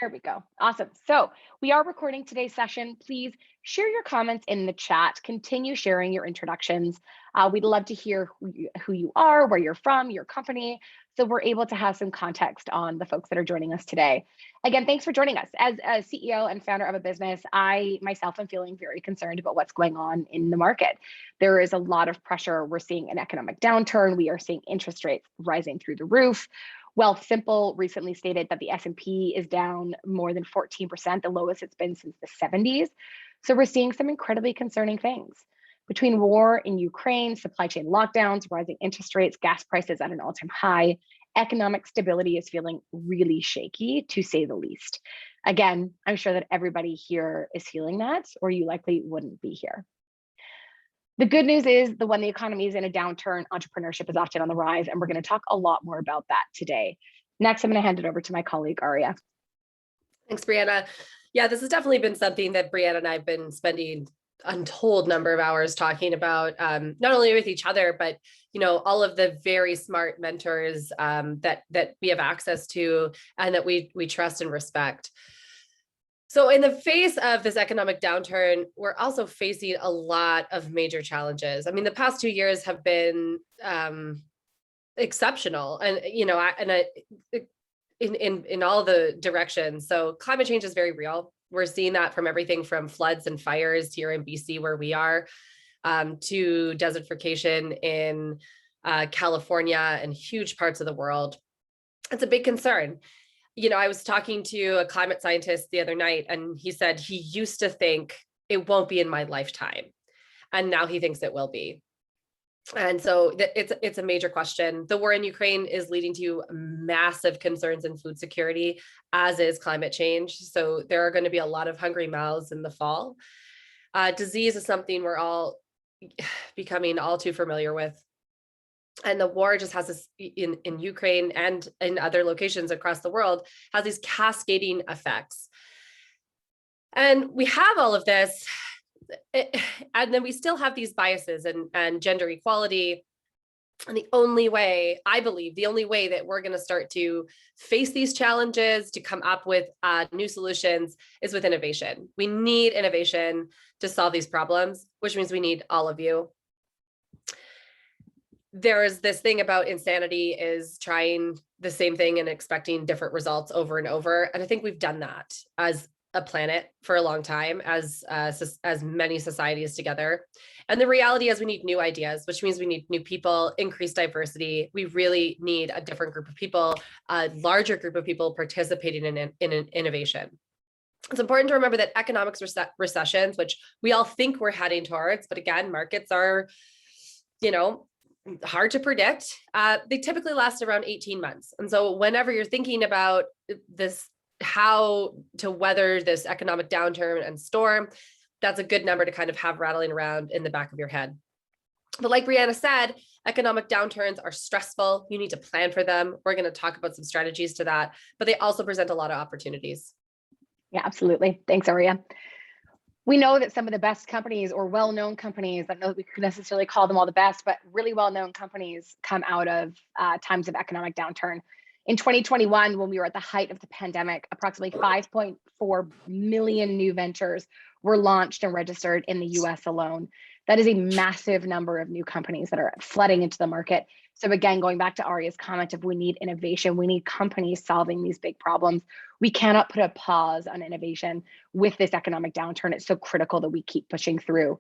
There we go. Awesome. So we are recording today's session. Please share your comments in the chat. Continue sharing your introductions. We'd love to hear who you are, where you're from, your company, so we're able to have some context on the folks that are joining us today. Again, thanks for joining us. As a CEO and founder of a business, I myself am feeling very concerned about what's going on in the market. There is a lot of pressure. We're seeing an economic downturn. We are seeing interest rates rising through the roof. Wealthsimple recently stated that the S&P is down more than 14%, the lowest it's been since the 70s. So we're seeing some incredibly concerning things. Between war in Ukraine, supply chain lockdowns, rising interest rates, gas prices at an all-time high, economic stability is feeling really shaky, to say the least. Again, I'm sure that everybody here is feeling that, or you likely wouldn't be here. The good news is that when the economy is in a downturn, entrepreneurship is often on the rise, and we're going to talk a lot more about that today. Next, I'm going to hand it over to my colleague, Aria. Thanks, Brianna. Yeah, this has definitely been something that Brianna and I have been spending untold number of hours talking about, not only with each other, but all of the very smart mentors that we have access to and that we trust and respect. So in the face of this economic downturn, we're also facing a lot of major challenges. I mean, the past 2 years have been exceptional, and in all the directions. So climate change is very real. We're seeing that from everything from floods and fires here in BC, where we are, to desertification in California and huge parts of the world. It's a big concern. I was talking to a climate scientist the other night, and he said he used to think it won't be in my lifetime, and now he thinks it will be. And so it's a major question. The war in Ukraine is leading to massive concerns in food security, as is climate change. So there are going to be a lot of hungry mouths in the fall. Disease is something we're all becoming all too familiar with. And the war just has this in Ukraine and in other locations across the world, has these cascading effects. And we have all of this, and then we still have these biases and gender equality. And the only way, I believe, the only way that we're going to start to face these challenges, to come up with new solutions, is with innovation. We need innovation to solve these problems, which means we need all of you. There is this thing about insanity, is trying the same thing and expecting different results over and over. And I think we've done that as a planet for a long time, as many societies together. And the reality is we need new ideas, which means we need new people, increased diversity. We really need a different group of people, a larger group of people participating in innovation. It's important to remember that economic recessions, which we all think we're heading towards, but again, markets are, hard to predict. They typically last around 18 months. And so whenever you're thinking about this, how to weather this economic downturn and storm, that's a good number to kind of have rattling around in the back of your head. But like Brianna said, economic downturns are stressful. You need to plan for them. We're going to talk about some strategies to that, but they also present a lot of opportunities. Yeah, absolutely. Thanks, Aria. We know that some of the best companies, or well-known companies, I don't know that we could necessarily call them all the best, but really well-known companies come out of times of economic downturn. In 2021, when we were at the height of the pandemic, approximately 5.4 million new ventures were launched and registered in the US alone. That is a massive number of new companies that are flooding into the market. So again, going back to Aria's comment of we need innovation, we need companies solving these big problems. We cannot put a pause on innovation with this economic downturn. It's so critical that we keep pushing through.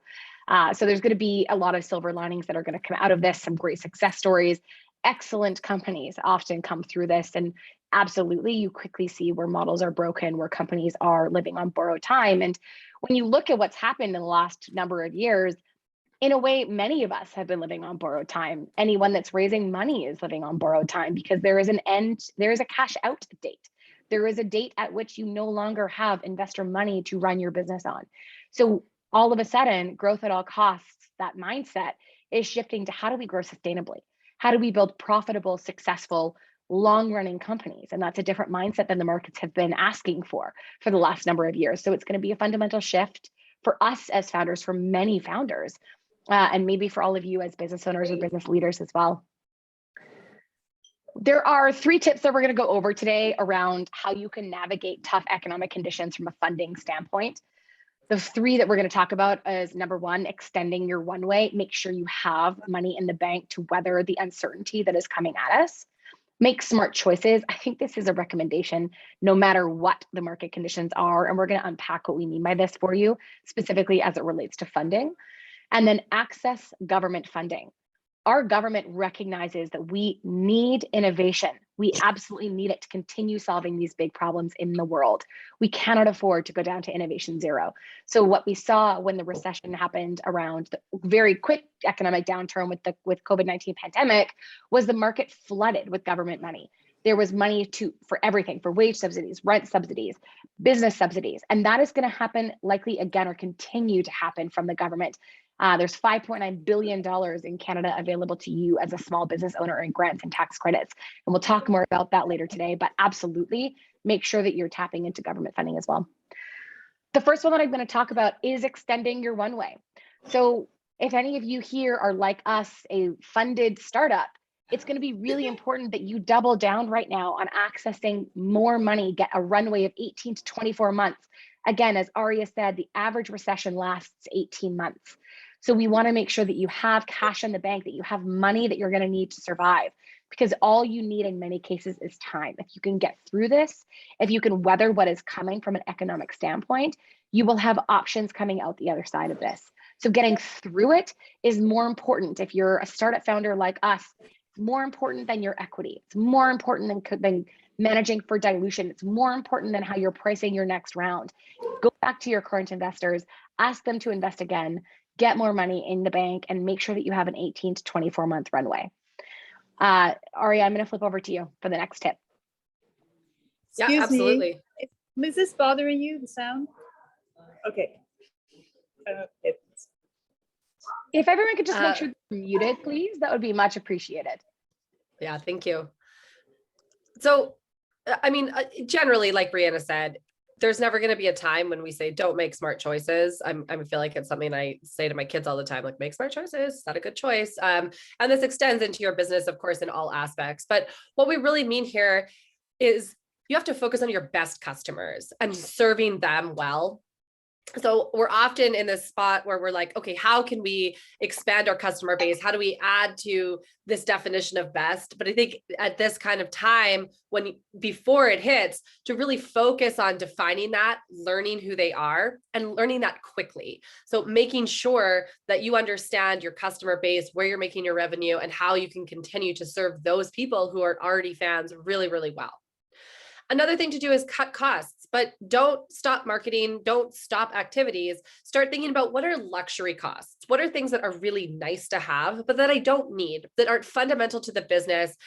So there's going to be a lot of silver linings that are going to come out of this, some great success stories. Excellent companies often come through this, and absolutely you quickly see where models are broken, where companies are living on borrowed time. And when you look at what's happened in the last number of years, in a way, many of us have been living on borrowed time. Anyone that's raising money is living on borrowed time, because there is an end, there is a cash out date. There is a date at which you no longer have investor money to run your business on. So all of a sudden, growth at all costs, that mindset is shifting to how do we grow sustainably? How do we build profitable, successful, long-running companies? And that's a different mindset than the markets have been asking for the last number of years. So it's going to be a fundamental shift for us as founders, for many founders, and maybe for all of you as business owners or business leaders as well. There are 3 tips that we're going to go over today around how you can navigate tough economic conditions from a funding standpoint. The 3 that we're going to talk about is number 1, extending your runway. Make sure you have money in the bank to weather the uncertainty that is coming at us. Make smart choices. I think this is a recommendation no matter what the market conditions are. And we're going to unpack what we mean by this for you, specifically as it relates to funding. And then access government funding. Our government recognizes that we need innovation. We absolutely need it to continue solving these big problems in the world. We cannot afford to go down to innovation zero. So what we saw when the recession happened around the very quick economic downturn with COVID-19 pandemic was the market flooded with government money. There was money for everything, for wage subsidies, rent subsidies, business subsidies, and that is going to happen likely again or continue to happen from the government. There's $5.9 billion in Canada available to you as a small business owner in grants and tax credits. And we'll talk more about that later today, but absolutely make sure that you're tapping into government funding as well. The first one that I'm going to talk about is extending your runway. So if any of you here are like us, a funded startup, it's going to be really important that you double down right now on accessing more money, get a runway of 18 to 24 months. Again, as Aria said, the average recession lasts 18 months. So we want to make sure that you have cash in the bank, that you have money that you're going to need to survive, because all you need in many cases is time. If you can get through this, if you can weather what is coming from an economic standpoint, you will have options coming out the other side of this. So getting through it is more important. If you're a startup founder like us, it's more important than your equity. It's more important than managing for dilution. It's more important than how you're pricing your next round. Go back to your current investors, ask them to invest again, get more money in the bank, and make sure that you have an 18 to 24 month runway. Aria, I'm going to flip over to you for the next tip. Yeah, absolutely. Is this bothering you, the sound? Okay. If everyone could just make sure they're muted, please, that would be much appreciated. Yeah, thank you. So, I mean, generally, like Brianna said, there's never going to be a time when we say, don't make smart choices. I feel like it's something I say to my kids all the time, like, make smart choices. Is that a good choice? And this extends into your business, of course, in all aspects. But what we really mean here is you have to focus on your best customers and serving them well. So we're often in this spot where we're like, okay, how can we expand our customer base? How do we add to this definition of best? But I think at this kind of time, before it hits, to really focus on defining that, learning who they are, and learning that quickly. So making sure that you understand your customer base, where you're making your revenue, and how you can continue to serve those people who are already fans really, really well. Another thing to do is cut costs, but don't stop marketing, don't stop activities. Start thinking about, what are luxury costs? What are things that are really nice to have, but that I don't need, that aren't fundamental to the business,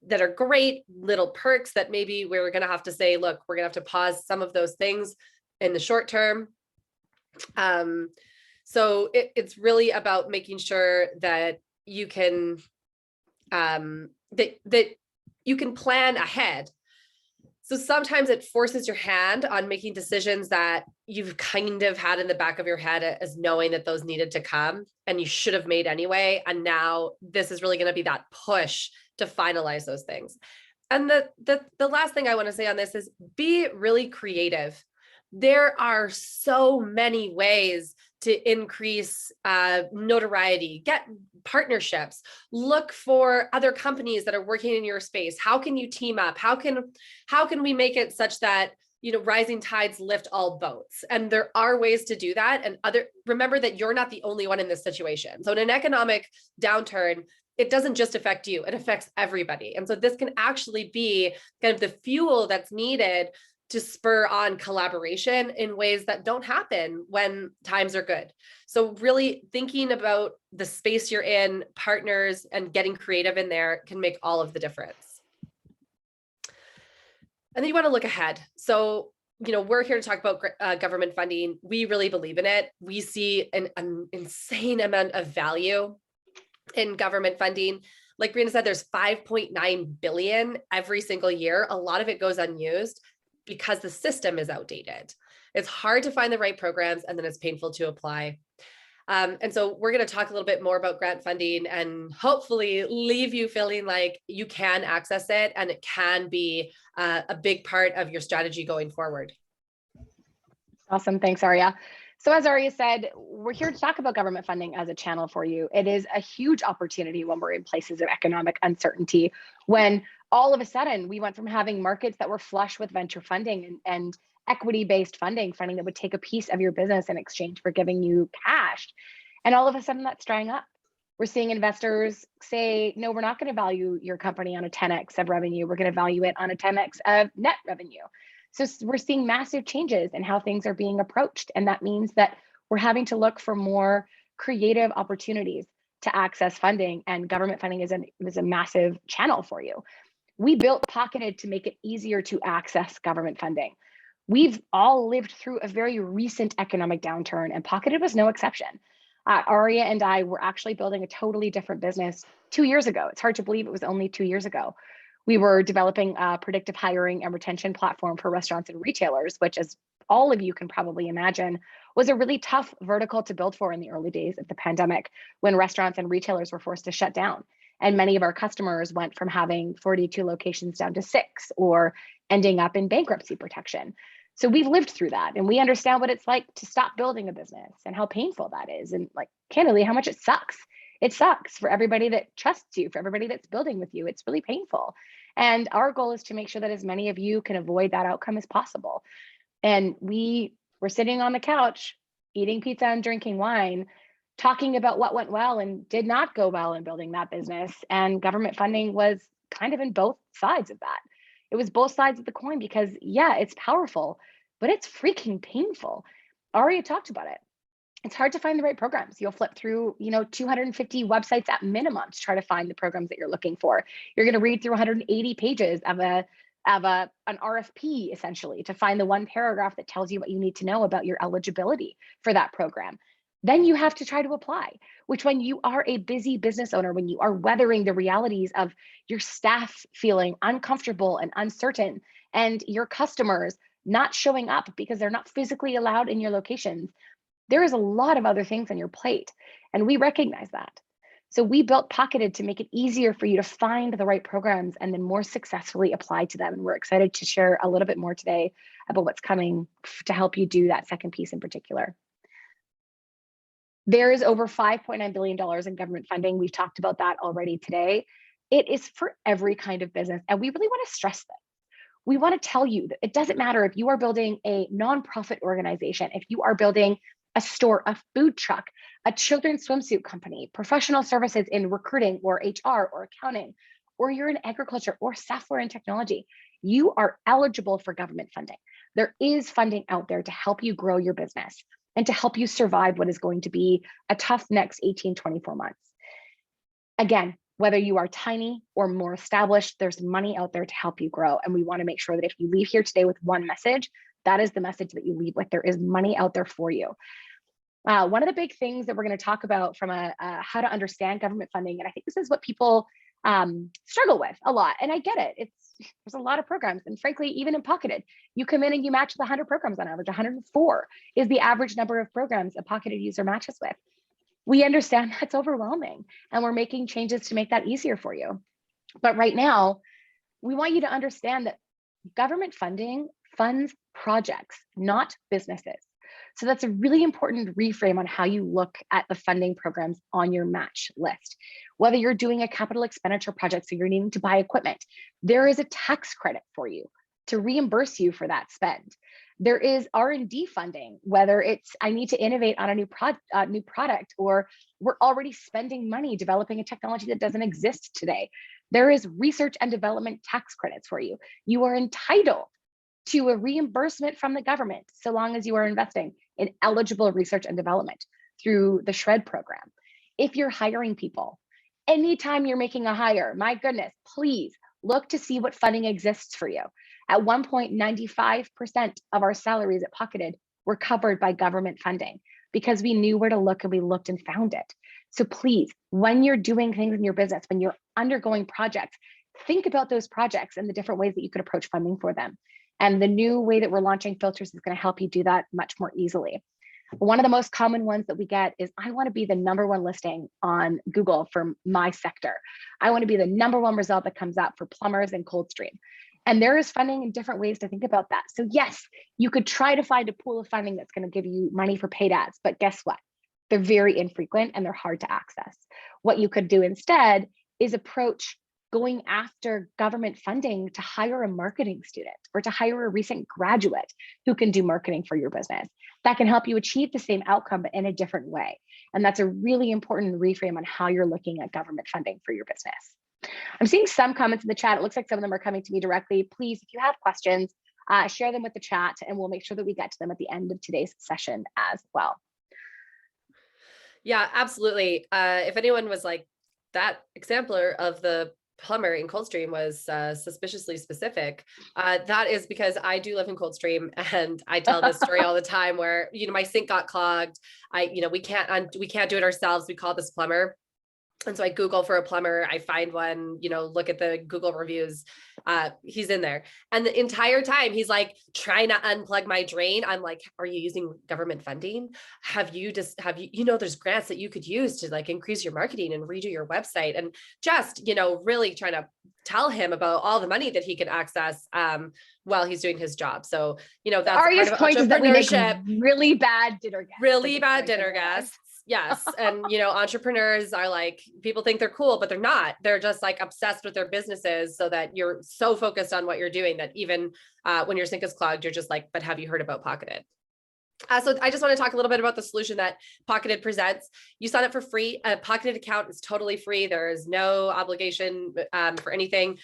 that are great little perks that maybe we're going to have to say, look, we're going to have to pause some of those things in the short term. So it's really about making sure that you can, that you can plan ahead. So sometimes it forces your hand on making decisions that you've kind of had in the back of your head as knowing that those needed to come and you should have made anyway. And now this is really going to be that push to finalize those things. And the last thing I want to say on this is be really creative. There are so many ways to increase notoriety, get partnerships, look for other companies that are working in your space. How can you team up? How can we make it such that, you know, rising tides lift all boats? And there are ways to do that. And remember that you're not the only one in this situation. So in an economic downturn, it doesn't just affect you, it affects everybody. And so this can actually be kind of the fuel that's needed to spur on collaboration in ways that don't happen when times are good. So really thinking about the space you're in, partners, and getting creative in there can make all of the difference. And then you want to look ahead. So, you know, we're here to talk about government funding. We really believe in it. We see an insane amount of value in government funding. Like Brianna said, there's $5.9 billion every single year. A lot of it goes unused because the system is outdated. It's hard to find the right programs, and then it's painful to apply. And so we're going to talk a little bit more about grant funding and hopefully leave you feeling like you can access it and it can be a big part of your strategy going forward. Awesome. Thanks, Aria. So as Aria said, we're here to talk about government funding as a channel for you. It is a huge opportunity when we're in places of economic uncertainty, when all of a sudden we went from having markets that were flush with venture funding and equity-based funding that would take a piece of your business in exchange for giving you cash. And all of a sudden that's drying up. We're seeing investors say, no, we're not going to value your company on a 10x of revenue. We're going to value it on a 10x of net revenue. So we're seeing massive changes in how things are being approached. And that means that we're having to look for more creative opportunities to access funding, and government funding is a massive channel for you. We built Pocketed to make it easier to access government funding. We've all lived through a very recent economic downturn, and Pocketed was no exception. Aria and I were actually building a totally different business 2 years ago. It's hard to believe it was only 2 years ago. We were developing a predictive hiring and retention platform for restaurants and retailers, which, as all of you can probably imagine, was a really tough vertical to build for in the early days of the pandemic, when restaurants and retailers were forced to shut down. And many of our customers went from having 42 locations down to 6, or ending up in bankruptcy protection. So we've lived through that, and we understand what it's like to stop building a business and how painful that is. And like, candidly, how much it sucks. It sucks for everybody that trusts you, for everybody that's building with you. It's really painful. And our goal is to make sure that as many of you can avoid that outcome as possible. And we were sitting on the couch, eating pizza and drinking wine, talking about what went well and did not go well in building that business. And government funding was kind of in both sides of that. It was both sides of the coin, because yeah, it's powerful, but it's freaking painful. Aria talked about it. It's hard to find the right programs. You'll flip through, 250 websites at minimum to try to find the programs that you're looking for. You're going to read through 180 pages of an RFP, essentially, to find the one paragraph that tells you what you need to know about your eligibility for that program. Then you have to try to apply, which, when you are a busy business owner, when you are weathering the realities of your staff feeling uncomfortable and uncertain, and your customers not showing up because they're not physically allowed in your locations, there is a lot of other things on your plate, and we recognize that. So we built Pocketed to make it easier for you to find the right programs and then more successfully apply to them. And we're excited to share a little bit more today about what's coming to help you do that second piece in particular. There is over $5.9 billion in government funding. We've talked about that already today. It is for every kind of business, and we really want to stress that. We want to tell you that it doesn't matter if you are building a nonprofit organization, if you are building a store, a food truck, a children's swimsuit company, professional services in recruiting or HR or accounting, or you're in agriculture or software and technology, you are eligible for government funding. There is funding out there to help you grow your business and to help you survive what is going to be a tough next 18, 24 months. Again, whether you are tiny or more established, there's money out there to help you grow. And we want to make sure that if you leave here today with one message, that is the message that you leave with. There is money out there for you. One of the big things that we're going to talk about from a how to understand government funding, and I think this is what people struggle with a lot, and I get it. There's a lot of programs, and frankly, even in Pocketed, you come in and you match with 100 programs on average. 104 is the average number of programs a Pocketed user matches with. We understand that's overwhelming, and we're making changes to make that easier for you. But right now, we want you to understand that government funding funds projects, not businesses. So that's a really important reframe on how you look at the funding programs on your match list. Whether you're doing a capital expenditure project, so you're needing to buy equipment, there is a tax credit for you to reimburse you for that spend. There is R&D funding, whether it's I need to innovate on a new product, or we're already spending money developing a technology that doesn't exist today. There is research and development tax credits for you. You are entitled to a reimbursement from the government so long as you are investing in eligible research and development through the SHRED program. If you're hiring people, anytime you're making a hire, my goodness, please look to see what funding exists for you. At one point, 95% of our salaries at Pocketed were covered by government funding because we knew where to look, and we looked and found it. So please, when you're doing things in your business, when you're undergoing projects, think about those projects and the different ways that you could approach funding for them. And the new way that we're launching filters is going to help you do that much more easily. One of the most common ones that we get is, I want to be the #1 listing on Google for my sector. I want to be the #1 result that comes up for plumbers and Coldstream. And there is funding in different ways to think about that. So yes, you could try to find a pool of funding that's going to give you money for paid ads, but guess what? They're very infrequent and they're hard to access. What you could do instead is approach going after government funding to hire a marketing student or to hire a recent graduate who can do marketing for your business. That can help you achieve the same outcome, but in a different way. And that's a really important reframe on how you're looking at government funding for your business. I'm seeing some comments in the chat. It looks like some of them are coming to me directly. Please, if you have questions, share them with the chat and we'll make sure that we get to them at the end of today's session as well. Yeah, absolutely. If anyone was like, that exemplar of the plumber in Coldstream was suspiciously specific, that is because I do live in Coldstream, and I tell this story all the time where, my sink got clogged. We can't do it ourselves. We call this plumber. And so I Google for a plumber, I find one, look at the Google reviews, he's in there. And the entire time he's like trying to unplug my drain. I'm like, are you using government funding? There's grants that you could use to like increase your marketing and redo your website, and just, really trying to tell him about all the money that he can access while he's doing his job. So, that's Aria's part of point is that we make really bad dinner guests. Yes. And, entrepreneurs are like, people think they're cool, but they're not. They're just like obsessed with their businesses, so that you're so focused on what you're doing that even when your sink is clogged, you're just like, but have you heard about Pocketed? So I just want to talk a little bit about the solution that Pocketed presents. You sign up for free. A Pocketed account is totally free. There is no obligation for anything.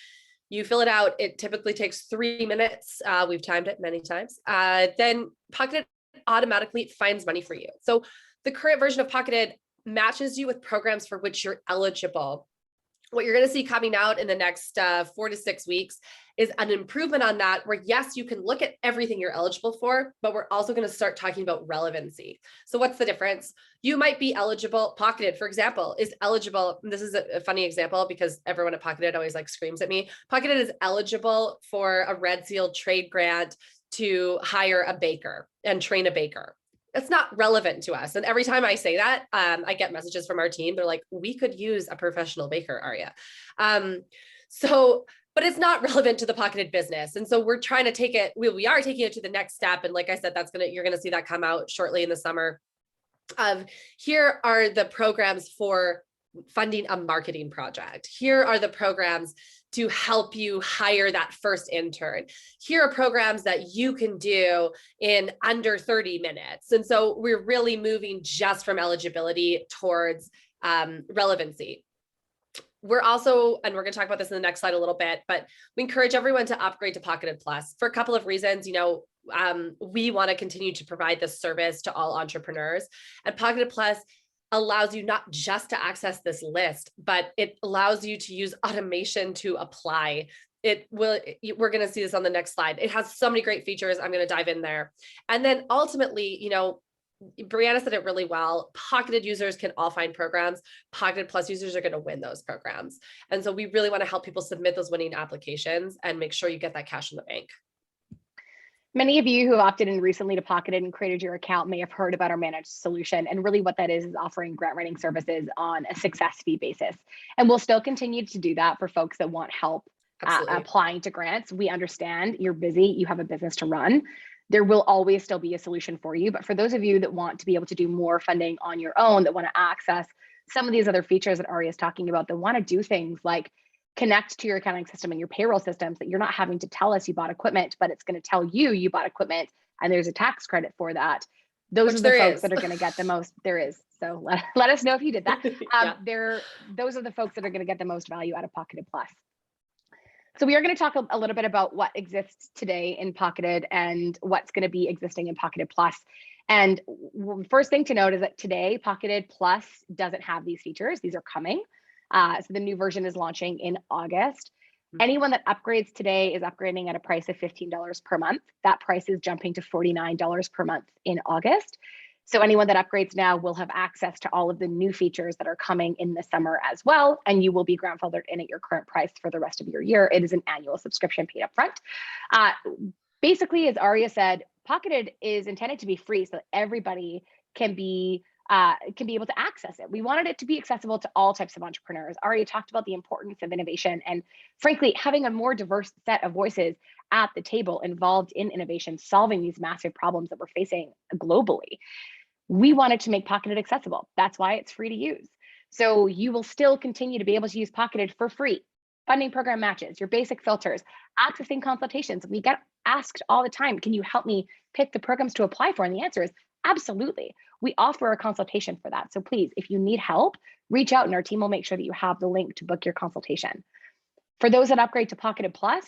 You fill it out. It typically takes 3 minutes. We've timed it many times. Then Pocketed automatically finds money for you. So the current version of Pocketed matches you with programs for which you're eligible. What you're going to see coming out in the next 4 to 6 weeks is an improvement on that, where yes, you can look at everything you're eligible for, but we're also going to start talking about relevancy. So what's the difference? You might be eligible. Pocketed, for example, is eligible. And this is a funny example because everyone at Pocketed always like screams at me. Pocketed is eligible for a Red Seal trade grant to hire a baker and train a baker. It's not relevant to us. And every time I say that, I get messages from our team. They're like, we could use a professional baker, Aria. But it's not relevant to the Pocketed business. And so we're trying to take it, we are taking it to the next step. And like I said, you're going to see that come out shortly in the summer. Here are the programs for funding a marketing project. Here are the programs to help you hire that first intern. Here are programs that you can do in under 30 minutes. And so we're really moving just from eligibility towards relevancy. We're also, and we're going to talk about this in the next slide a little bit, but we encourage everyone to upgrade to Pocketed Plus for a couple of reasons. We want to continue to provide this service to all entrepreneurs, and Pocketed Plus allows you not just to access this list, but it allows you to use automation to apply. We're going to see this on the next slide. It has so many great features. I'm going to dive in there. And then ultimately, Brianna said it really well. Pocketed users can all find programs. Pocketed Plus users are going to win those programs. And so we really want to help people submit those winning applications and make sure you get that cash in the bank. Many of you who have opted in recently to Pocketed and created your account may have heard about our managed solution. And really what that is offering grant writing services on a success fee basis. And we'll still continue to do that for folks that want help applying to grants. We understand you're busy, you have a business to run. There will always still be a solution for you. But for those of you that want to be able to do more funding on your own, that want to access some of these other features that Aria is talking about, that want to do things like connect to your accounting system and your payroll systems, that you're not having to tell us you bought equipment, but it's going to tell you bought equipment and there's a tax credit for that. Those are the folks that are going to get the most. There is. So let us know if you did that. Those are the folks that are going to get the most value out of Pocketed Plus. So we are going to talk a little bit about what exists today in Pocketed and what's going to be existing in Pocketed Plus. And first thing to note is that today Pocketed Plus doesn't have these features. These are coming. So the new version is launching in August. Anyone that upgrades today is upgrading at a price of $15 per month. That price is jumping to $49 per month in August. So anyone that upgrades now will have access to all of the new features that are coming in the summer as well. And you will be grandfathered in at your current price for the rest of your year. It is an annual subscription paid up front. Basically, as Aria said, Pocketed is intended to be free so that everybody can be able to access it. We wanted it to be accessible to all types of entrepreneurs. Already talked about the importance of innovation and frankly, having a more diverse set of voices at the table involved in innovation, solving these massive problems that we're facing globally. We wanted to make Pocketed accessible. That's why it's free to use. So you will still continue to be able to use Pocketed for free. Funding program matches, your basic filters, accessing consultations. We get asked all the time, can you help me pick the programs to apply for? And the answer is absolutely. We offer a consultation for that. So please, if you need help, reach out and our team will make sure that you have the link to book your consultation. For those that upgrade to Pocketed Plus,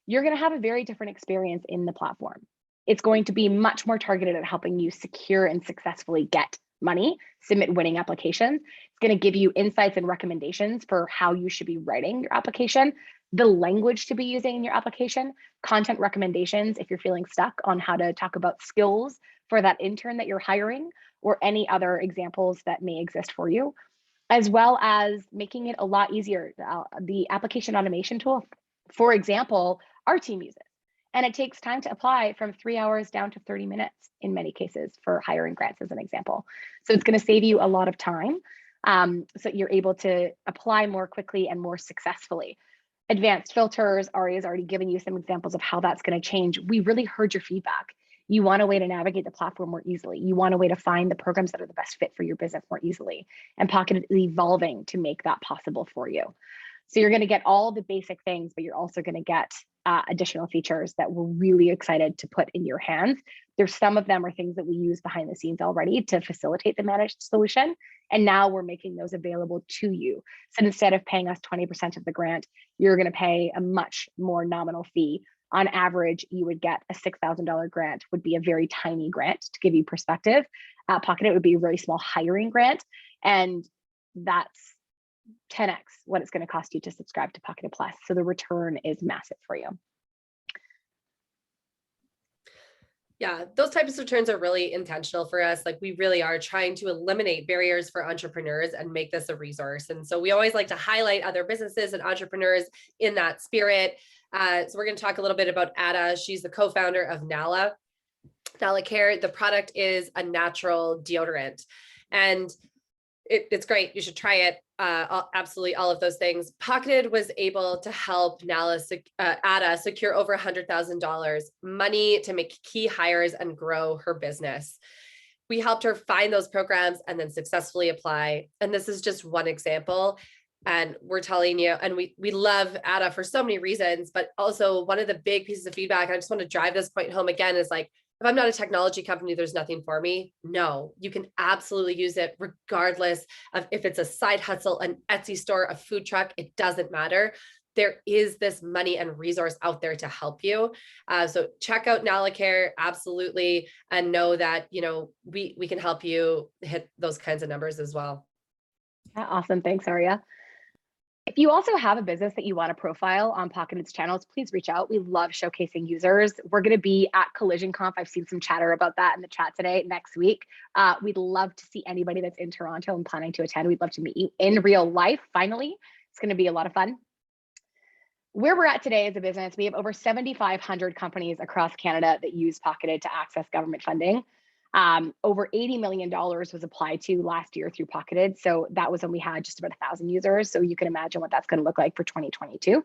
you're going to have a very different experience in the platform. It's going to be much more targeted at helping you secure and successfully get money, submit winning applications. It's going to give you insights and recommendations for how you should be writing your application, the language to be using in your application, content recommendations if you're feeling stuck on how to talk about skills for that intern that you're hiring, or any other examples that may exist for you, as well as making it a lot easier. The application automation tool, for example, our team uses. And it takes time to apply from 3 hours down to 30 minutes in many cases for hiring grants as an example. So it's going to save you a lot of time so you're able to apply more quickly and more successfully. Advanced filters, Aria's already given you some examples of how that's going to change. We really heard your feedback. You want a way to navigate the platform more easily. You want a way to find the programs that are the best fit for your business more easily. And Pocketed is evolving to make that possible for you. So you're going to get all the basic things, but you're also going to get additional features that we're really excited to put in your hands. There's some of them are things that we use behind the scenes already to facilitate the managed solution. And now we're making those available to you. So instead of paying us 20% of the grant, you're going to pay a much more nominal fee. On average, you would get a $6,000 grant, would be a very tiny grant to give you perspective. Pocketed would be a very small hiring grant. And that's 10x what it's going to cost you to subscribe to Pocketed Plus. So the return is massive for you. Yeah, those types of returns are really intentional for us. Like we really are trying to eliminate barriers for entrepreneurs and make this a resource. And so we always like to highlight other businesses and entrepreneurs in that spirit. So we're going to talk a little bit about Ada. She's the co-founder of Nala Care. The product is a natural deodorant. And it's great. You should try it. Absolutely all of those things. Pocketed was able to help Ada secure over $100,000 money to make key hires and grow her business. We helped her find those programs and then successfully apply. And this is just one example. And we're telling you, and we love Ada for so many reasons, but also one of the big pieces of feedback, I just want to drive this point home again, is like, if I'm not a technology company, there's nothing for me. No, you can absolutely use it regardless of if it's a side hustle, an Etsy store, a food truck, it doesn't matter. There is this money and resource out there to help you. So check out Nala Care, absolutely. And know that, you know, we can help you hit those kinds of numbers as well. Yeah, awesome. Thanks, Aria. If you also have a business that you want to profile on Pocketed's channels, please reach out. We love showcasing users. We're going to be at Collision Conf. I've seen some chatter about that in the chat today, next week. We'd love to see anybody that's in Toronto and planning to attend. We'd love to meet you in real life, finally. It's going to be a lot of fun. Where we're at today as a business, we have over 7,500 companies across Canada that use Pocketed to access government funding. Over $80 million was applied to last year through Pocketed. So that was when we had just about 1,000 users. So you can imagine what that's going to look like for 2022.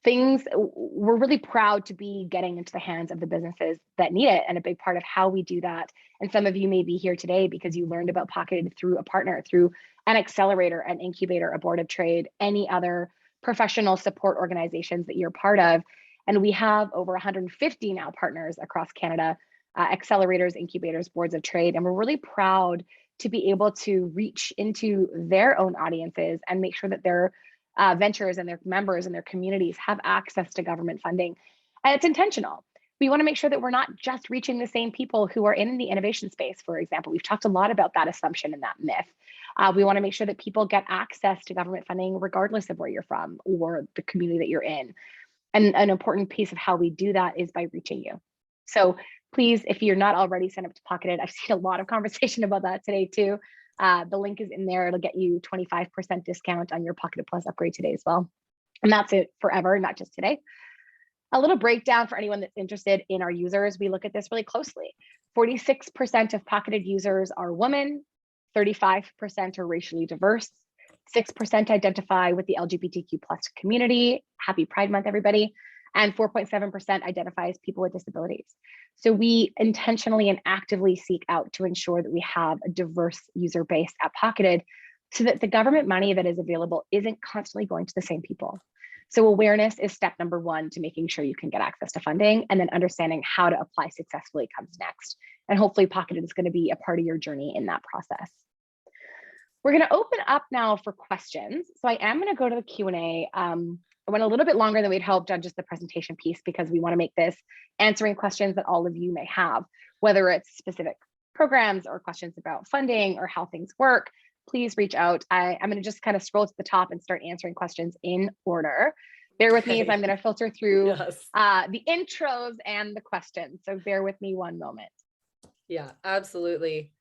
We're really proud to be getting into the hands of the businesses that need it. And a big part of how we do that. And some of you may be here today because you learned about Pocketed through a partner, through an accelerator, an incubator, a board of trade, any other professional support organizations that you're part of. And we have over 150 now partners across Canada, accelerators, incubators, boards of trade. And we're really proud to be able to reach into their own audiences and make sure that their ventures and their members and their communities have access to government funding. And it's intentional. We want to make sure that we're not just reaching the same people who are in the innovation space, for example. We've talked a lot about that assumption and that myth. We want to make sure that people get access to government funding regardless of where you're from or the community that you're in. And an important piece of how we do that is by reaching you. So please, if you're not already signed up to Pocketed, I've seen a lot of conversation about that today too. The link is in there. It'll get you 25% discount on your Pocketed Plus upgrade today as well. And that's it forever, not just today. A little breakdown for anyone that's interested in our users. We look at this really closely. 46% of Pocketed users are women, 35% are racially diverse, 6% identify with the LGBTQ plus community. Happy Pride Month, everybody. And 4.7% identify as people with disabilities. So we intentionally and actively seek out to ensure that we have a diverse user base at Pocketed so that the government money that is available isn't constantly going to the same people. So awareness is step number one to making sure you can get access to funding, and then understanding how to apply successfully comes next. And hopefully Pocketed is going to be a part of your journey in that process. We're going to open up now for questions. So I am going to go to the Q&A. I went a little bit longer than we'd hoped on just the presentation piece because we want to make this answering questions that all of you may have, whether it's specific programs or questions about funding or how things work. Please reach out. I'm going to just kind of scroll to the top and start answering questions in order. Bear with me as I'm going to filter through the intros and the questions. So bear with me one moment. Yeah, absolutely.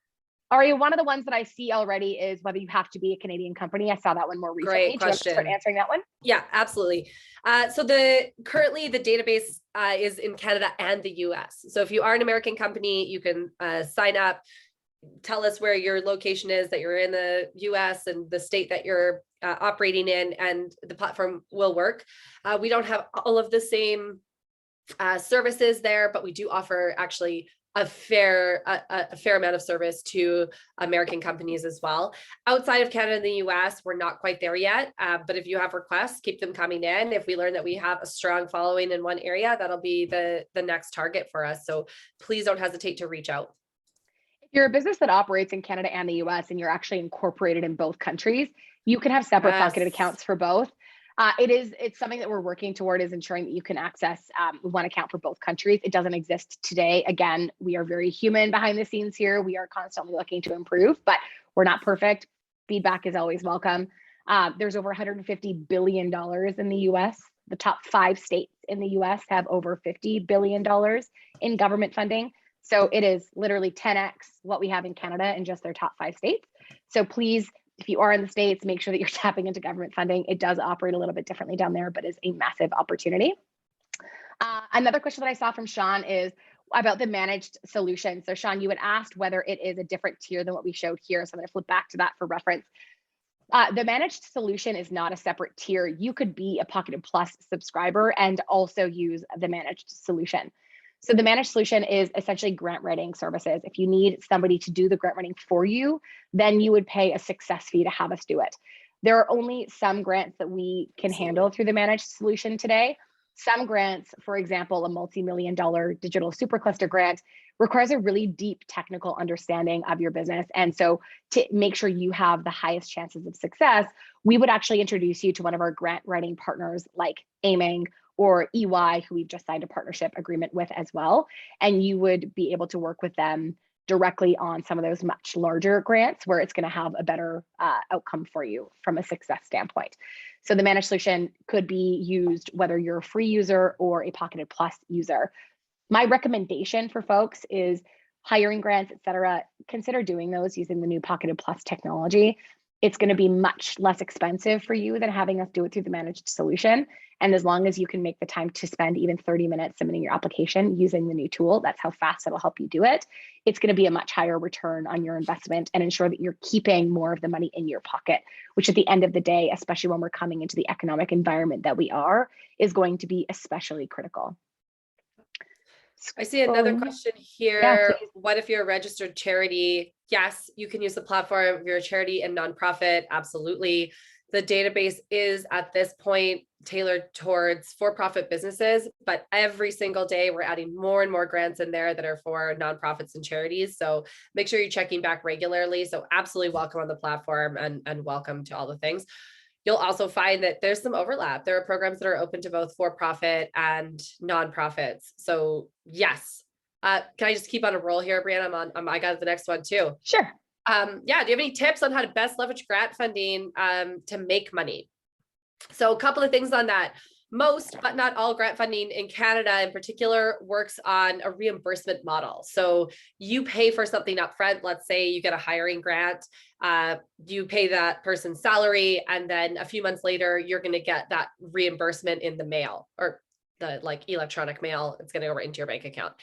Aria, one of the ones that I see already is whether you have to be a Canadian company. I saw that one more recently. Great question. Do you want to start answering that one? Yeah, absolutely. So currently the database is in Canada and the US. So if you are an American company, you can sign up, tell us where your location is, that you're in the US and the state that you're operating in, and the platform will work. We don't have all of the same services there, but we do offer actually a fair amount of service to American companies as well. Outside of Canada and the US, we're not quite there yet, but if you have requests, keep them coming in. If we learn that we have a strong following in one area, that'll be the next target for us. So please don't hesitate to reach out. If you're a business that operates in Canada and the US and you're actually incorporated in both countries, you can have separate Pocketed accounts for both. It's something that we're working toward, is ensuring that you can access one account for both countries. It doesn't exist today. Again, we are very human behind the scenes here. We are constantly looking to improve, but we're not perfect. Feedback is always welcome. There's over $150 billion in the US. The top 5 states in the US have over $50 billion in government funding. So it is literally 10x what we have in Canada in just their top 5 states. So please, if you are in the States, make sure that you're tapping into government funding. It does operate a little bit differently down there, but is a massive opportunity. Another question that I saw from Sean is about the managed solution. So Sean, you had asked whether it is a different tier than what we showed here. So I'm going to flip back to that for reference. The managed solution is not a separate tier. You could be a Pocketed Plus subscriber and also use the managed solution. So the managed solution is essentially grant writing services. If you need somebody to do the grant writing for you, then you would pay a success fee to have us do it. There are only some grants that we can handle through the managed solution today. Some grants, for example, a multi-million-dollar digital supercluster grant, requires a really deep technical understanding of your business. And so to make sure you have the highest chances of success, we would actually introduce you to one of our grant writing partners like Aiming or EY, who we've just signed a partnership agreement with as well. And you would be able to work with them directly on some of those much larger grants where it's going to have a better outcome for you from a success standpoint. So the managed solution could be used whether you're a free user or a Pocketed Plus user. My recommendation for folks is hiring grants, et cetera. Consider doing those using the new Pocketed Plus technology. It's going to be much less expensive for you than having us do it through the managed solution. And as long as you can make the time to spend even 30 minutes submitting your application using the new tool, that's how fast it'll help you do it. It's going to be a much higher return on your investment and ensure that you're keeping more of the money in your pocket, which at the end of the day, especially when we're coming into the economic environment that we are, is going to be especially critical. I see another question here. Yeah, what if you're a registered charity? Yes, you can use the platform if you're a charity and nonprofit. Absolutely. The database is at this point tailored towards for-profit businesses, but every single day we're adding more and more grants in there that are for nonprofits and charities. So make sure you're checking back regularly. So absolutely welcome on the platform and welcome to all the things. You'll also find that there's some overlap. There are programs that are open to both for-profit and nonprofits. So yes. Can I just keep on a roll here, Brianna? I got the next one too. Sure. Yeah. Do you have any tips on how to best leverage grant funding to make money? So a couple of things on that. Most, but not all grant funding in Canada in particular works on a reimbursement model. So you pay for something up front. Let's say you get a hiring grant, you pay that person's salary, and then a few months later, you're going to get that reimbursement in the mail or the like electronic mail. It's going to go right into your bank account.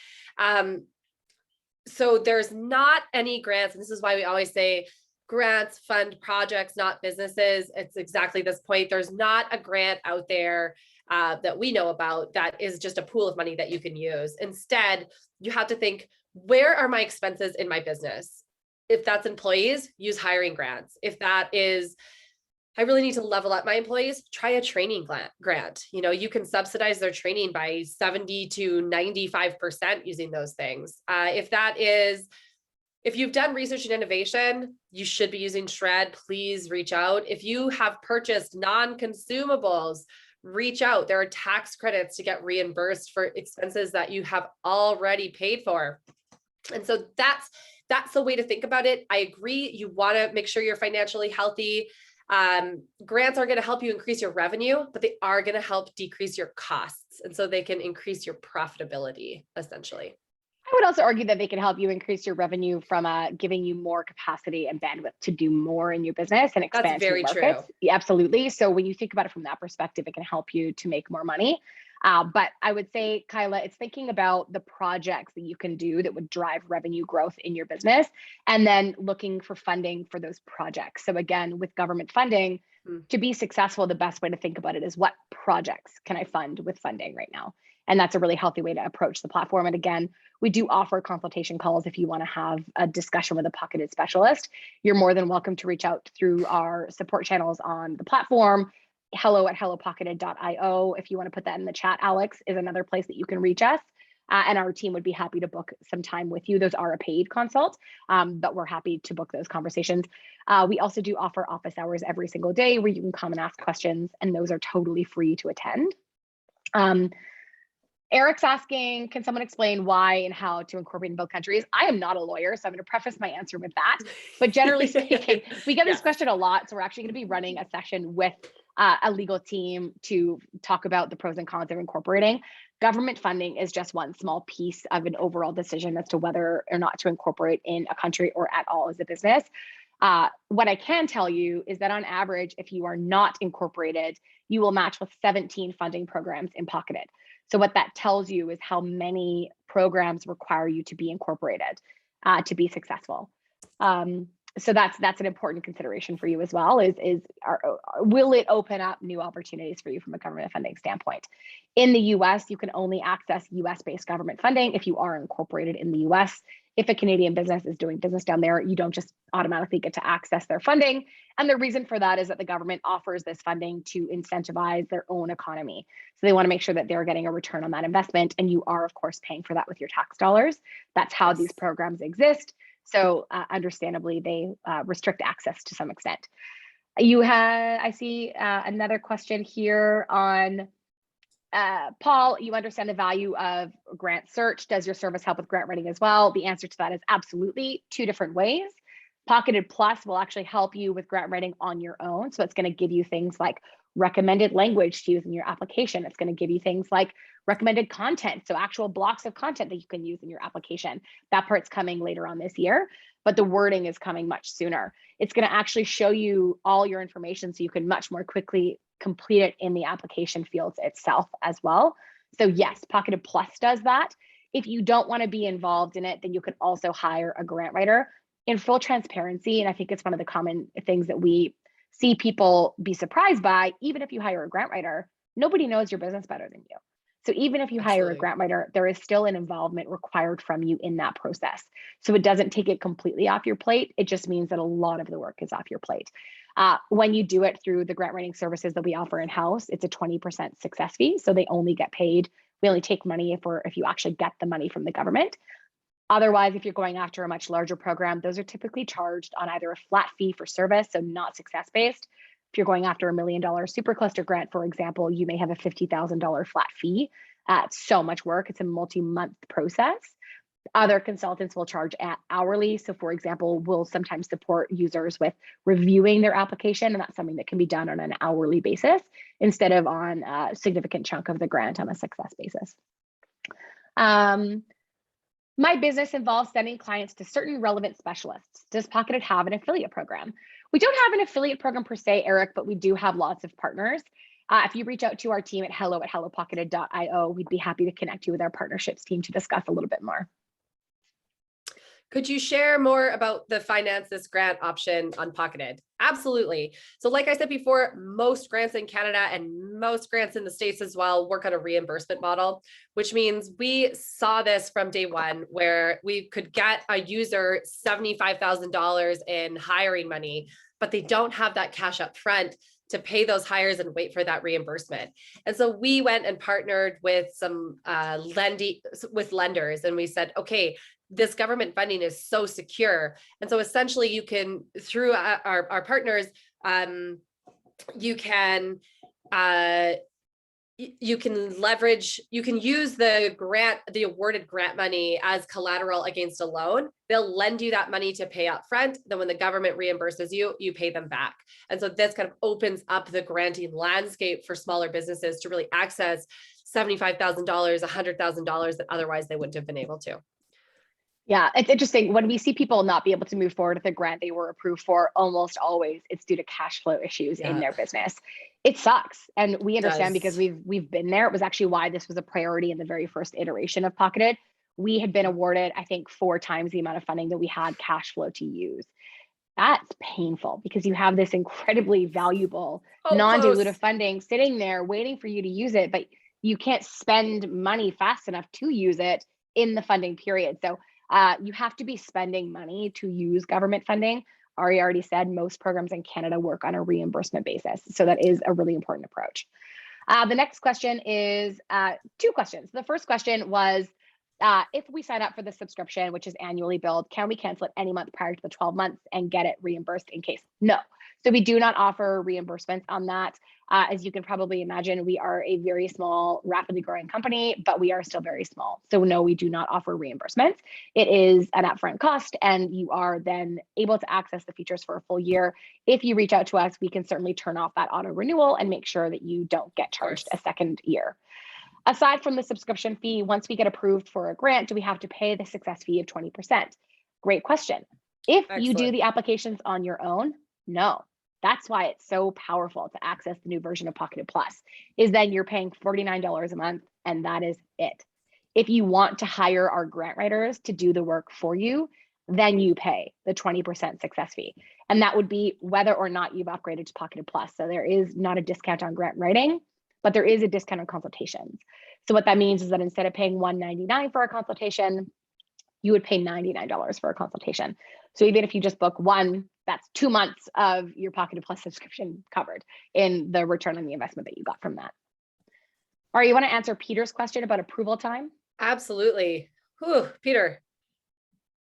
So there's not any grants, and this is why we always say grants fund projects, not businesses. It's exactly this point. There's not a grant out there that we know about that is just a pool of money that you can use. Instead, you have to think, where are my expenses in my business? If that's employees, use hiring grants. If that is, I really need to level up my employees, try a training grant. You know, you can subsidize their training by 70 to 95% using those things. If you've done research and innovation, you should be using Shred. Please reach out. If you have purchased non-consumables, reach out. There are tax credits to get reimbursed for expenses that you have already paid for. And so that's the way to think about it. I agree. You want to make sure you're financially healthy. Grants are going to help you increase your revenue, but they are going to help decrease your costs. And so they can increase your profitability, essentially. I would also argue that they can help you increase your revenue from giving you more capacity and bandwidth to do more in your business and expand That's very your markets. true. Yeah, absolutely. So when you think about it from that perspective, it can help you to make more money. But I would say, Kyla, it's thinking about the projects that you can do that would drive revenue growth in your business, and then looking for funding for those projects. So again, with government funding, to be successful, the best way to think about it is, what projects can I fund with funding right now? And that's a really healthy way to approach the platform. And again, we do offer consultation calls if you want to have a discussion with a pocketed specialist. You're more than welcome to reach out through our support channels on the platform. hello@hellopocketed.io. If you want to put that in the chat, Alex, is another place that you can reach us. And our team would be happy to book some time with you. Those are a paid consult, but we're happy to book those conversations. We also do offer office hours every single day where you can come and ask questions, and those are totally free to attend. Eric's asking, can someone explain why and how to incorporate in both countries? I am not a lawyer, so I'm going to preface my answer with that. But generally speaking, we get this question a lot. So we're actually going to be running a session with a legal team to talk about the pros and cons of incorporating. Government funding is just one small piece of an overall decision as to whether or not to incorporate in a country or at all as a business. What I can tell you is that on average, if you are not incorporated, you will match with 17 funding programs in Pocketed. So what that tells you is how many programs require you to be incorporated to be successful. So that's an important consideration for you as well, will it open up new opportunities for you from a government funding standpoint? In the US, you can only access US-based government funding if you are incorporated in the US. If a Canadian business is doing business down there, you don't just automatically get to access their funding. And the reason for that is that the government offers this funding to incentivize their own economy. So they want to make sure that they're getting a return on that investment. And you are, of course, paying for that with your tax dollars. That's how these programs exist. So understandably, they restrict access to some extent. I see another question here on Paul, you understand the value of grant search. Does your service help with grant writing as well? The answer to that is absolutely, 2 different ways. Pocketed Plus will actually help you with grant writing on your own. So it's going to give you things like recommended language to use in your application. It's going to give you things like recommended content, so actual blocks of content that you can use in your application. That part's coming later on this year, but the wording is coming much sooner. It's going to actually show you all your information so you can much more quickly complete it in the application fields itself as well. So yes, Pocketed Plus does that. If you don't want to be involved in it, then you can also hire a grant writer. In full transparency, and I think it's one of the common things that we see people be surprised by, even if you hire a grant writer, nobody knows your business better than you. So even if you hire a grant writer, there is still an involvement required from you in that process. So it doesn't take it completely off your plate. It just means that a lot of the work is off your plate. When you do it through the grant writing services that we offer in-house, it's a 20% success fee. So they only get paid. We only take money if you actually get the money from the government. Otherwise, if you're going after a much larger program, those are typically charged on either a flat fee for service, so not success-based. If you're going after $1 million supercluster grant, for example, you may have a $50,000 flat fee. It's so much work. It's a multi-month process. Other consultants will charge hourly. So for example, we'll sometimes support users with reviewing their application, and that's something that can be done on an hourly basis instead of on a significant chunk of the grant on a success basis. My business involves sending clients to certain relevant specialists. Does Pocketed have an affiliate program? We don't have an affiliate program per se, Eric, but we do have lots of partners. If you reach out to our team at hello@hellopocketed.io, we'd be happy to connect you with our partnerships team to discuss a little bit more. Could you share more about the finance this grant option unpocketed? Absolutely. So like I said before, most grants in Canada and most grants in the States as well work on a reimbursement model, which means we saw this from day one where we could get a user $75,000 in hiring money, but they don't have that cash up front to pay those hires and wait for that reimbursement. And so we went and partnered with some lenders, and we said, okay, this government funding is so secure. And so essentially you can, through our partners, you can leverage, you can use the awarded grant money as collateral against a loan. They'll lend you that money to pay up front. Then when the government reimburses you, you pay them back. And so this kind of opens up the granting landscape for smaller businesses to really access $75,000, $100,000 that otherwise they wouldn't have been able to. Yeah, it's interesting. When we see people not be able to move forward with a grant they were approved for, almost always it's due to cash flow issues in their business. It sucks. And we understand because we've been there. It was actually why this was a priority in the very first iteration of Pocketed. We had been awarded, I think, 4 times the amount of funding that we had cash flow to use. That's painful because you have this incredibly valuable non-dilutive funding sitting there waiting for you to use it, but you can't spend money fast enough to use it in the funding period. So you have to be spending money to use government funding. Ari already said most programs in Canada work on a reimbursement basis. So that is a really important approach. The next question is 2 questions. The first question was, if we sign up for the subscription, which is annually billed, can we cancel it any month prior to the 12 months and get it reimbursed in case? No. So we do not offer reimbursements on that. As you can probably imagine, we are a very small, rapidly growing company, but we are still very small. So no, we do not offer reimbursements. It is an upfront cost, and you are then able to access the features for a full year. If you reach out to us, we can certainly turn off that auto renewal and make sure that you don't get charged a second year. Aside from the subscription fee, once we get approved for a grant, do we have to pay the success fee of 20%? Great question. If you do the applications on your own, no. That's why it's so powerful to access the new version of Pocketed Plus, is then you're paying $49 a month, and that is it. If you want to hire our grant writers to do the work for you, then you pay the 20% success fee. And that would be whether or not you've upgraded to Pocketed Plus. So there is not a discount on grant writing, but there is a discount on consultations. So what that means is that instead of paying $199 for a consultation, you would pay $99 for a consultation. So even if you just book one, that's 2 months of your Pocketed Plus subscription covered in the return on the investment that you got from that. All right, you want to answer Peter's question about approval time? Absolutely. Whew, Peter,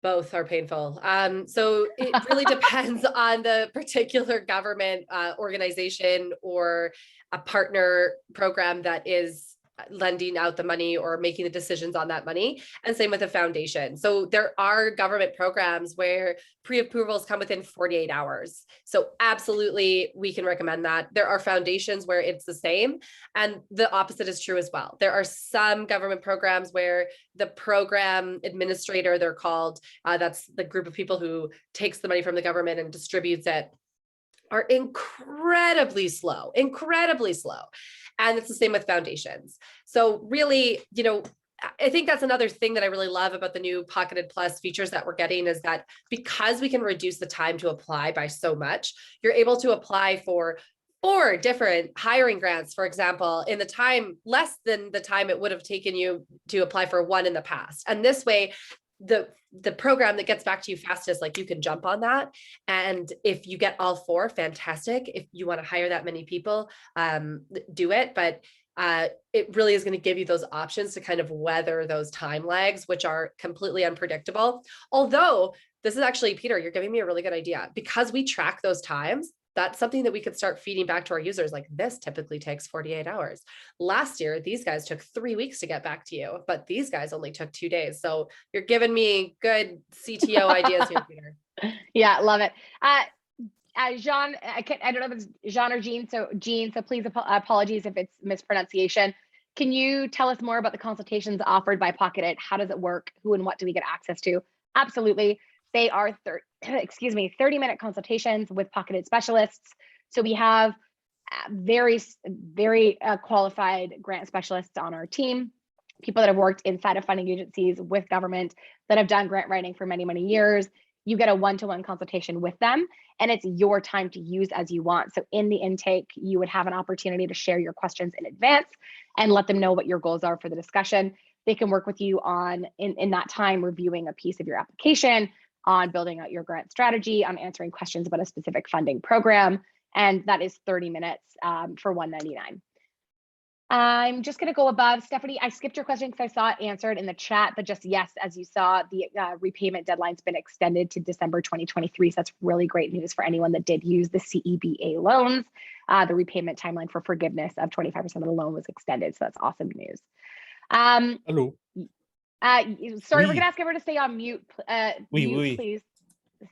both are painful. So it really depends on the particular government organization or a partner program that is lending out the money or making the decisions on that money, and same with a foundation. So there are government programs where pre-approvals come within 48 hours. So absolutely, we can recommend that. There are foundations where it's the same, and the opposite is true as well. There are some government programs where the program administrator, they're called, that's the group of people who takes the money from the government and distributes it, are incredibly slow. And it's the same with foundations. So really, I think that's another thing that I really love about the new Pocketed Plus features that we're getting, is that because we can reduce the time to apply by so much, you're able to apply for 4 different hiring grants, for example, in the time less than the time it would have taken you to apply for one in the past. And this way, the program that gets back to you fastest, like, you can jump on that. And if you get all 4, fantastic. If you want to hire that many people, do it. But it really is going to give you those options to kind of weather those time lags, which are completely unpredictable. Although this is actually, Peter, you're giving me a really good idea, because we track those times. That's something that we could start feeding back to our users. Like, this typically takes 48 hours. Last year, these guys took 3 weeks to get back to you, but these guys only took 2 days. So you're giving me good CTO ideas here, Peter. Yeah, love it. Jean, I don't know if it's Jean or Jean. So Jean, so please apologies if it's mispronunciation. Can you tell us more about the consultations offered by Pocketed? How does it work? Who and what do we get access to? Absolutely. They are 30-minute consultations with Pocketed specialists. So we have very qualified grant specialists on our team. people that have worked inside of funding agencies with government that have done grant writing for many, many years. You get a one-to-one consultation with them, and it's your time to use as you want. So in the intake, you would have an opportunity to share your questions in advance and let them know what your goals are for the discussion. They can work with you on, in that time, reviewing a piece of your application, on building out your grant strategy, on answering questions about a specific funding program. And that is 30 minutes for $199. I'm just going to go above. Stephanie, I skipped your question because I saw it answered in the chat, but just yes, as you saw, the repayment deadline's been extended to December 2023. So that's really great news for anyone that did use the CEBA loans. The repayment timeline for forgiveness of 25% of the loan was extended. So that's awesome news. Hello. Sorry, Oui. we're going to ask everyone to stay on mute. Oui. Please.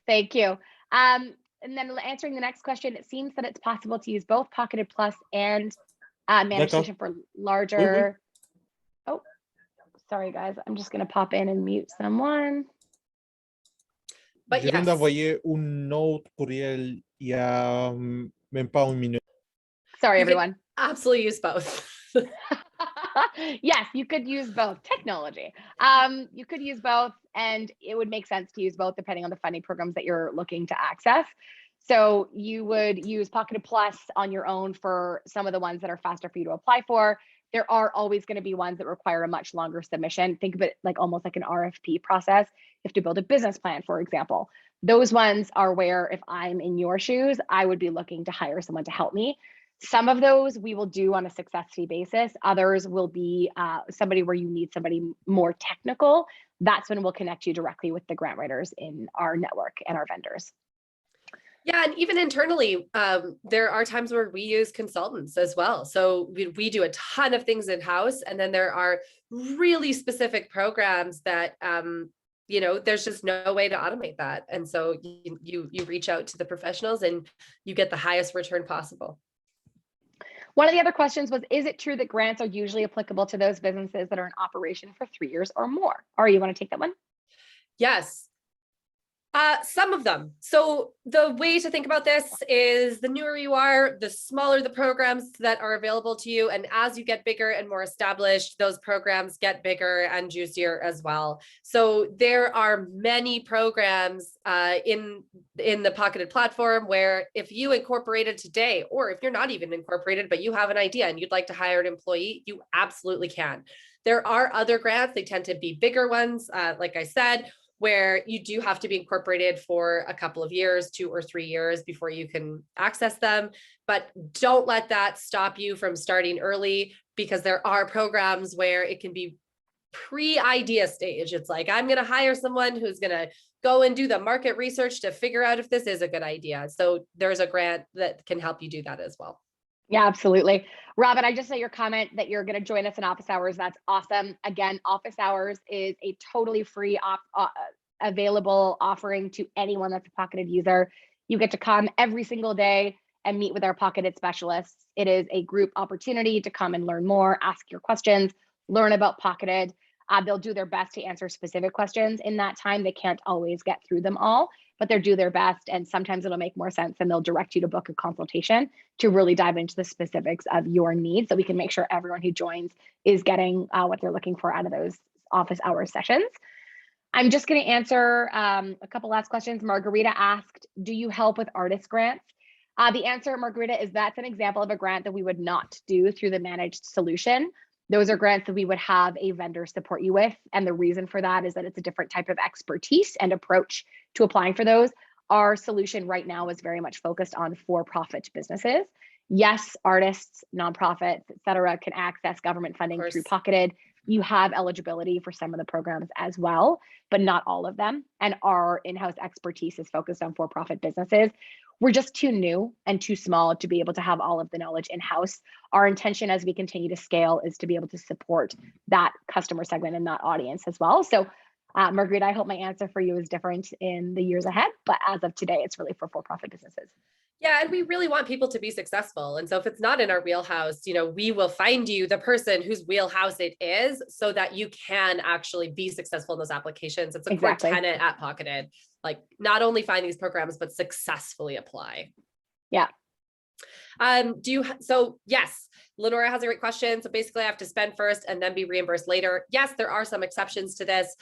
Thank you. And then answering the next question, it seems that it's possible to use both Pocketed Plus and managed solution for larger. Oh, sorry guys, I'm just going to pop in and mute someone. But Je viens yes, d'envoyer un autre courriel il y a même pas une minute. Sorry, you can everyone. absolutely use both. Yes, you could use both. Technology. You could use both, and it would make sense to use both depending on the funding programs that you're looking to access. So you would use Pocketed Plus on your own for some of the ones that are faster for you to apply for. There are always going to be ones that require a much longer submission. Think of it like almost like an RFP process. You have to build a business plan, for example. Those ones are where, if I'm in your shoes, I would be looking to hire someone to help me. Some of those we will do on a success fee basis. Others will be somebody where you need somebody more technical. That's when we'll connect you directly with the grant writers in our network and our vendors. Yeah, and even internally, there are times where we use consultants as well. So we do a ton of things in-house, and then there are really specific programs that, there's just no way to automate that. And so you reach out to the professionals and you get the highest return possible. One of the other questions was, is it true that grants are usually applicable to those businesses that are in operation for 3 years or more? Ari, you want to take that one? Yes. Some of them. So the way to think about this is the newer you are, the smaller the programs that are available to you. And as you get bigger and more established, those programs get bigger and juicier as well. So there are many programs in the Pocketed platform where if you incorporated today, or if you're not even incorporated, but you have an idea and you'd like to hire an employee, you absolutely can. There are other grants. They tend to be bigger ones, like I said, where you do have to be incorporated for a couple of years, 2 or 3 years before you can access them. But don't let that stop you from starting early, because there are programs where it can be pre-idea stage. It's like, I'm going to hire someone who's going to go and do the market research to figure out if this is a good idea. So there's a grant that can help you do that as well. Yeah, absolutely. Robin, I just saw your comment that you're going to join us in office hours. That's awesome. Again, office hours is a totally free available offering to anyone that's a Pocketed user. You get to come every single day and meet with our Pocketed specialists. It is a group opportunity to come and learn more, ask your questions, learn about Pocketed. They'll do their best to answer specific questions in that time. They can't always get through them all, but they'll do their best. And sometimes it'll make more sense, and they'll direct you to book a consultation to really dive into the specifics of your needs, so we can make sure everyone who joins is getting what they're looking for out of those office hours sessions. I'm just going to answer a couple last questions. Margarita asked, do you help with artist grants? The answer, Margarita, is that's an example of a grant that we would not do through the managed solution. Those are grants that we would have a vendor support you with. And the reason for that is that it's a different type of expertise and approach to applying for those. Our solution right now is very much focused on for-profit businesses. Yes, artists, nonprofits, et cetera, can access government funding through Pocketed. You have eligibility for some of the programs as well, but not all of them. And our in-house expertise is focused on for-profit businesses. We're just too new and too small to be able to have all of the knowledge in-house. Our intention as we continue to scale is to be able to support that customer segment and that audience as well. So Margarita, I hope my answer for you is different in the years ahead, but as of today, it's really for-profit businesses. Yeah, and we really want people to be successful. And so if it's not in our wheelhouse, we will find you the person whose wheelhouse it is, so that you can actually be successful in those applications. It's a core tenet at Pocketed, like not only find these programs, but successfully apply. Yeah. So yes, Lenora has a great question. So basically I have to spend first and then be reimbursed later. Yes, there are some exceptions to this.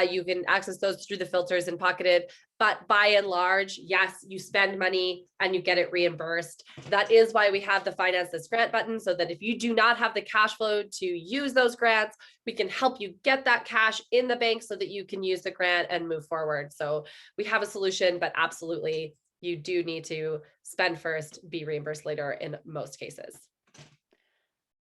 You can access those through the filters in Pocketed, but by and large, yes, you spend money and you get it reimbursed. That is why we have the Finance This Grant button, so that if you do not have the cash flow to use those grants, we can help you get that cash in the bank so that you can use the grant and move forward. So we have a solution, but absolutely, you do need to spend first, be reimbursed later in most cases.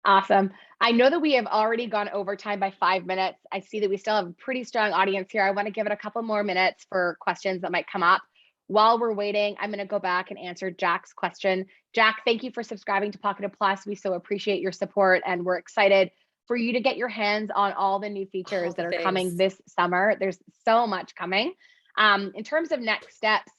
Awesome. I know that we have already gone over time by 5 minutes. I see that we still have a pretty strong audience here. I want to give it a couple more minutes for questions that might come up. While we're waiting, I'm going to go back and answer Jack's question. Jack, thank you for subscribing to Pocketed Plus. We so appreciate your support, and we're excited for you to get your hands on all the new features that are coming this summer. There's so much coming. In terms of next steps,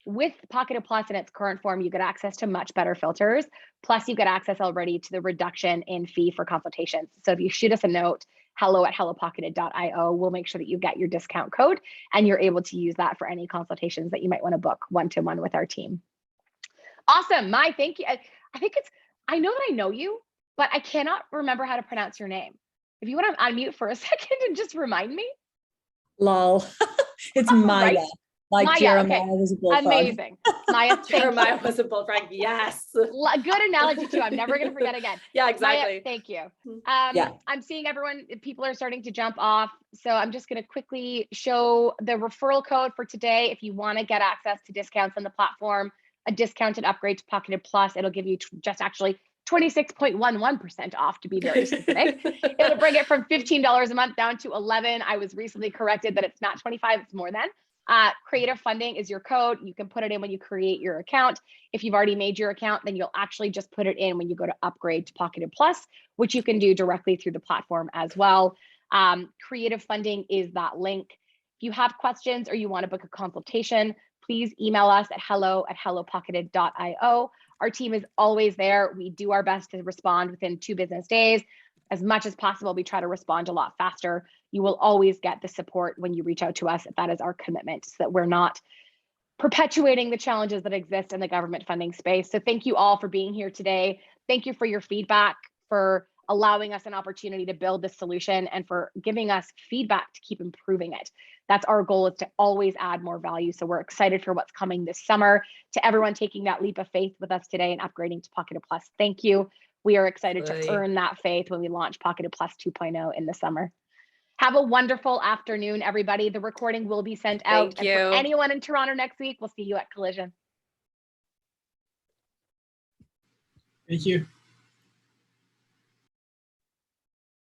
with Pocketed Plus in its current form, you get access to much better filters. Plus, you get access already to the reduction in fee for consultations. So if you shoot us a note, hello@hellopocketed.io, we'll make sure that you get your discount code and you're able to use that for any consultations that you might want to book one-to-one with our team. Awesome, Mai, thank you. I know that I know you, but I cannot remember how to pronounce your name. If you want to unmute for a second and just remind me. Lol. It's Maya. Right. Like Maya, Jeremiah okay. was a bullfrog. Amazing. Maya, Jeremiah was a bullfrog. Yes. Good analogy too. I'm never going to forget again. Yeah, exactly. Maya, thank you. Yeah. I'm seeing people are starting to jump off. So I'm just going to quickly show the referral code for today. If you want to get access to discounts on the platform, a discounted upgrade to Pocketed Plus, it'll give you just actually 26.11% off, to be very specific. It'll bring it from $15 a month down to $11. I was recently corrected that it's not 25, it's more than. Creative funding is your code. You can put it in when you create your account. If you've already made your account, then you'll actually just put it in when you go to upgrade to Pocketed Plus, which you can do directly through the platform as well. Creative funding is that link. If you have questions or you want to book a consultation, please email us at hello@hellopocketed.io. Our team is always there. We do our best to respond within 2 business days. As much as possible, we try to respond a lot faster. You will always get the support when you reach out to us. That is our commitment, so that we're not perpetuating the challenges that exist in the government funding space. So thank you all for being here today. Thank you for your feedback, for allowing us an opportunity to build this solution, and for giving us feedback to keep improving it. That's our goal, is to always add more value. So we're excited for what's coming this summer. To everyone taking that leap of faith with us today and upgrading to Pocketed Plus, thank you. We are excited to earn that faith when we launch Pocketed Plus 2.0 in the summer. Have a wonderful afternoon, everybody. The recording will be sent out. Thank you. And for anyone in Toronto next week, we'll see you at Collision. Thank you.